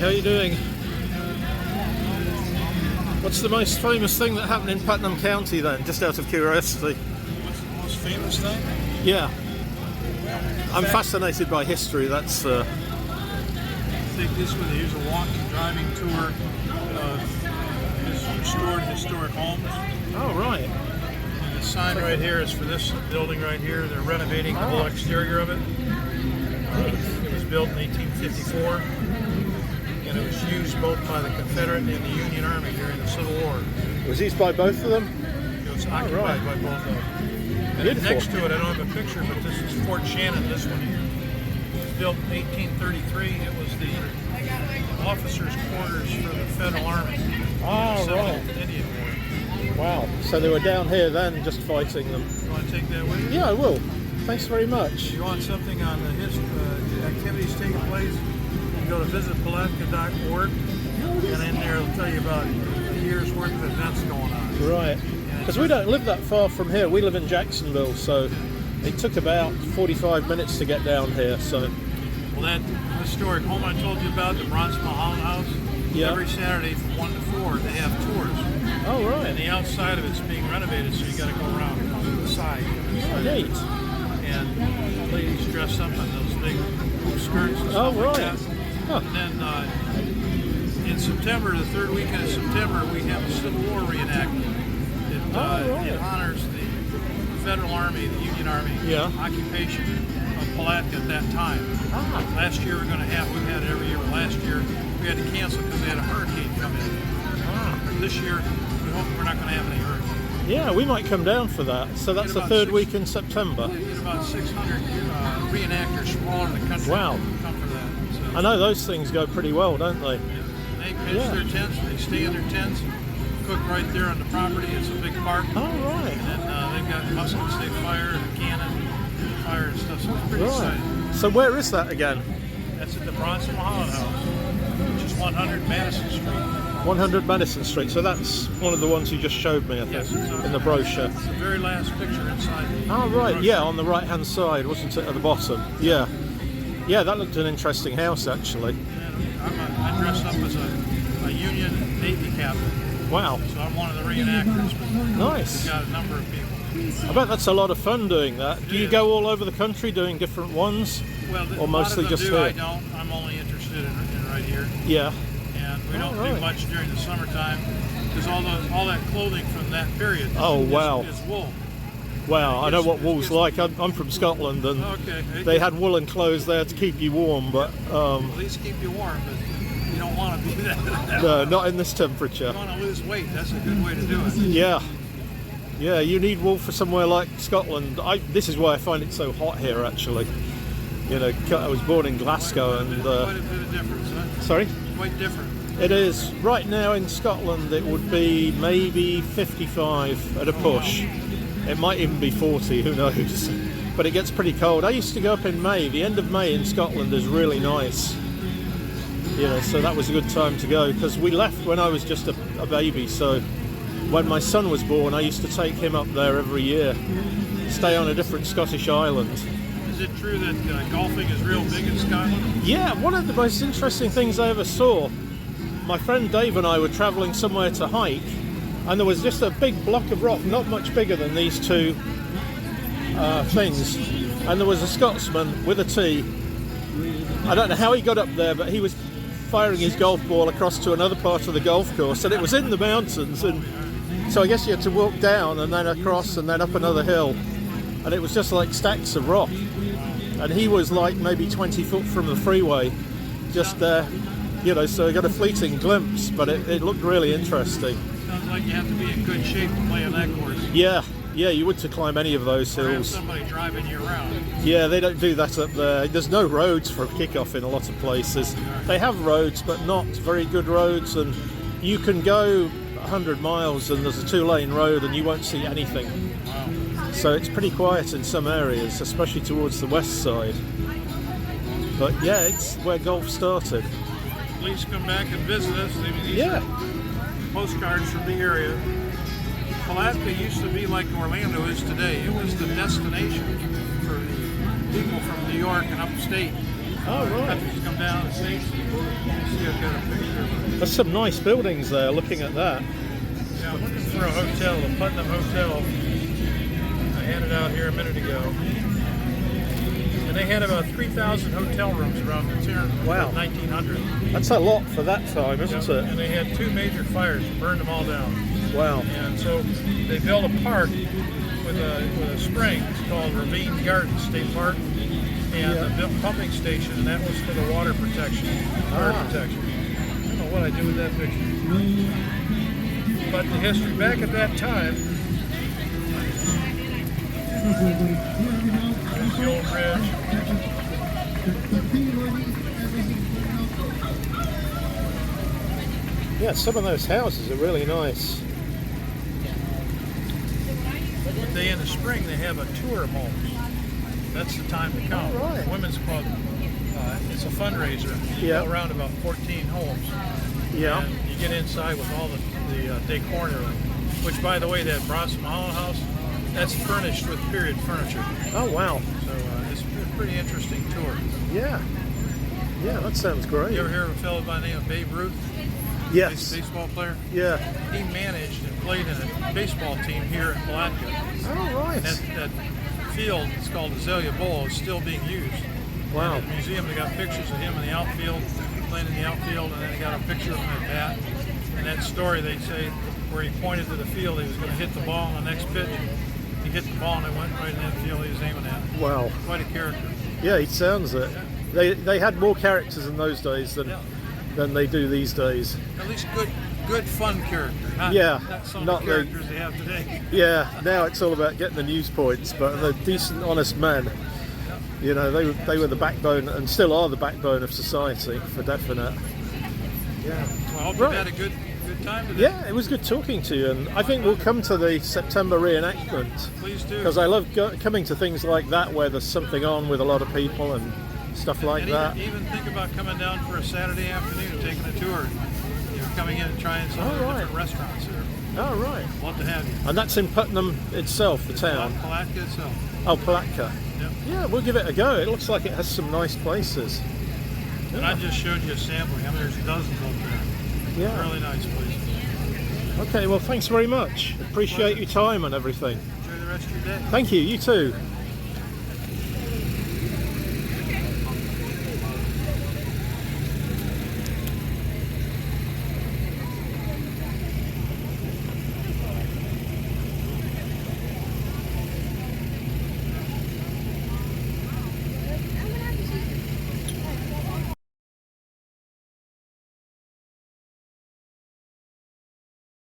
how are you doing? What's the most famous thing that happened in Putnam County then, just out of curiosity? What's the most famous thing? Yeah. I'm fascinated by history, that's... I think this one, here's a walking, driving tour of restored historic homes. Oh, right. And the sign right here is for this building right here. They're renovating the whole exterior of it. It was built in 1854, and it was used both by the Confederate and the Union Army during the Civil War. Was used by both of them? It was occupied by both of them. And Beautiful. next to it, I don't have a picture, but this is Fort Shannon, this one here. It was built in 1833. It was the officers' quarters for the Federal Army. Oh, right. Indian War. Wow. So they were down here then, just fighting them. You want to take that with you? Yeah, I will. Thanks very much. If you want something on the activities taking place, you can go to visitpalatka.org, and in there it'll tell you about a year's worth of events going on. Right. Because we don't live that far from here. We live in Jacksonville, so it took about 45 minutes to get down here. So. Well, that historic home I told you about, the Bronze Mulholland House, yeah. Every Saturday from 1 to 4, they have tours. Oh, right. And the outside of it's being renovated, so you got to go around to the side. Oh, neat. And ladies dress up in those big hoop skirts and stuff like that. Huh. And then in September, the third weekend of September, we have a Civil War reenactment. It honors the Federal Army, the Union Army occupation of Palatka at that time. Last year we've had it every year, but last year we had to cancel because we had a hurricane come in. This year we hope we're not going to have any hurricane. Yeah, we might come down for that. So that's the third week in September. We get about 600 reenactors from all over the country. Wow. Come for that. So, I know those things go pretty well, don't they? They pitch their tents, they stay in their tents, cook right there on the property. It's a big park. Oh, right. And then they've got muskets they fire and a cannon fire and stuff, so it's pretty exciting. So where is that again? That's at the Bronze Mulholland House, which is 100 Madison Street. 100 Madison Street, so that's one of the ones you just showed me, I think, in the brochure. It's the very last picture inside. Oh, right, yeah, on the right-hand side, wasn't it, at the bottom? Yeah. Yeah, that looked an interesting house, actually. And I dressed up as a Union Navy captain. Wow. So I'm one of the reenactors. Nice. We've got a number of people. I bet that's a lot of fun doing that. Do you go all over the country doing different ones? Well, or mostly just here? I don't. I'm only interested in right here. Yeah. And we don't do much during the summertime because all that clothing from that period is wool. Wow, I know what wool's like. I'm from Scotland, and they had woolen clothes there to keep you warm, but... at least keep you warm, but you don't want to be that. No, not in this temperature. You want to lose weight, that's a good way to do it. Yeah. Yeah, you need wool for somewhere like Scotland. This is why I find it so hot here, actually. You know, I was born in Glasgow, and... quite a bit of difference, huh? Sorry? Quite different. It is. Right now in Scotland, it would be maybe 55 at a push. It might even be 40, who knows. But it gets pretty cold. I used to go up in May. The end of May in Scotland is really nice. You know, so that was a good time to go, because we left when I was just a baby, so when my son was born, I used to take him up there every year, stay on a different Scottish island. Is it true that golfing is real big in Scotland? Yeah, one of the most interesting things I ever saw, my friend Dave and I were travelling somewhere to hike, and there was just a big block of rock, not much bigger than these two things, and there was a Scotsman with a tee. I don't know how he got up there, but he was firing his golf ball across to another part of the golf course, and it was in the mountains, and so I guess you had to walk down and then across and then up another hill, and it was just like stacks of rock, and he was like maybe 20 foot from the freeway, just there, you know, so I got a fleeting glimpse, but it looked really interesting. Sounds like you have to be in good shape to play on that course. Yeah, you would to climb any of those hills. Or have somebody driving you around. Yeah, they don't do that up there. There's no roads for a kickoff in a lot of places. They have roads, but not very good roads, and you can go 100 miles and there's a 2-lane road and you won't see anything. Wow. So it's pretty quiet in some areas, especially towards the west side. But yeah, it's where golf started. Please come back and visit us. These are postcards from the area. Palatka used to be like Orlando is today. It was the destination for the people from New York and upstate Oh, right. Just come down and see. See, I've got a picture of it. There's some nice buildings there, looking at that. Yeah, I'm looking for a hotel, the Putnam Hotel. I had it out here a minute ago. And they had about 3,000 hotel rooms around the turn Wow. 1900. That's a lot for that time, isn't it? And they had 2 major fires that burned them all down. Wow. And so they built a park with a spring. It's called Ravine Garden State Park. And a pumping station, and that was for the water protection, fire protection. I don't know what I do with that picture. But the history back at that time, there's the old bridge. Yeah, some of those houses are really nice. But in the spring they have a tour of homes. That's the time to come. All right. Women's Club, it's a fundraiser. You Yeah. go around about 14 homes. Yeah. And you get inside with all the decor and everything. Which, by the way, that Bronson Holland house, that's furnished with period furniture. Oh, wow. So it's a pretty interesting tour. Yeah. Yeah, that sounds great. You ever hear of a fellow by the name of Babe Ruth? Yes. Baseball player? Yeah. He managed and played in a baseball team here in Palatka. Oh, right. That field, it's called Azalea Bowl, is still being used. Wow. And at the museum, they got pictures of him in the outfield, playing in the outfield, and then they got a picture of him at bat. And that story, they say, where he pointed to the field, he was going to hit the ball on the next pitch. He hit the ball and it went right in that field he was aiming at. Wow. Quite a character. Yeah, he sounds it. They had more characters in those days than they do these days. At least good fun character. Not some not of the characters they have today. Yeah, now it's all about getting the news points, but the decent, honest men, you know, they were the backbone and still are the backbone of society, for definite. Yeah. Well, I hope you had a good time today. Yeah, it was good talking to you, and I think we'll come to the September reenactment. Please do. Because I love coming to things like that where there's something on with a lot of people and stuff like that. Even think about coming down for a Saturday afternoon, taking a tour, coming in and trying some of the different restaurants here. Oh, right. Love to have you. And that's in Putnam itself, the town? Palatka itself. Oh, Palatka. Yep. Yeah, we'll give it a go. It looks like it has some nice places. And I just showed you a sampling. I mean, there's dozens up there. Yeah. Really nice places. Okay, well, thanks very much. Appreciate your time and everything. Enjoy the rest of your day. Thank you. You too.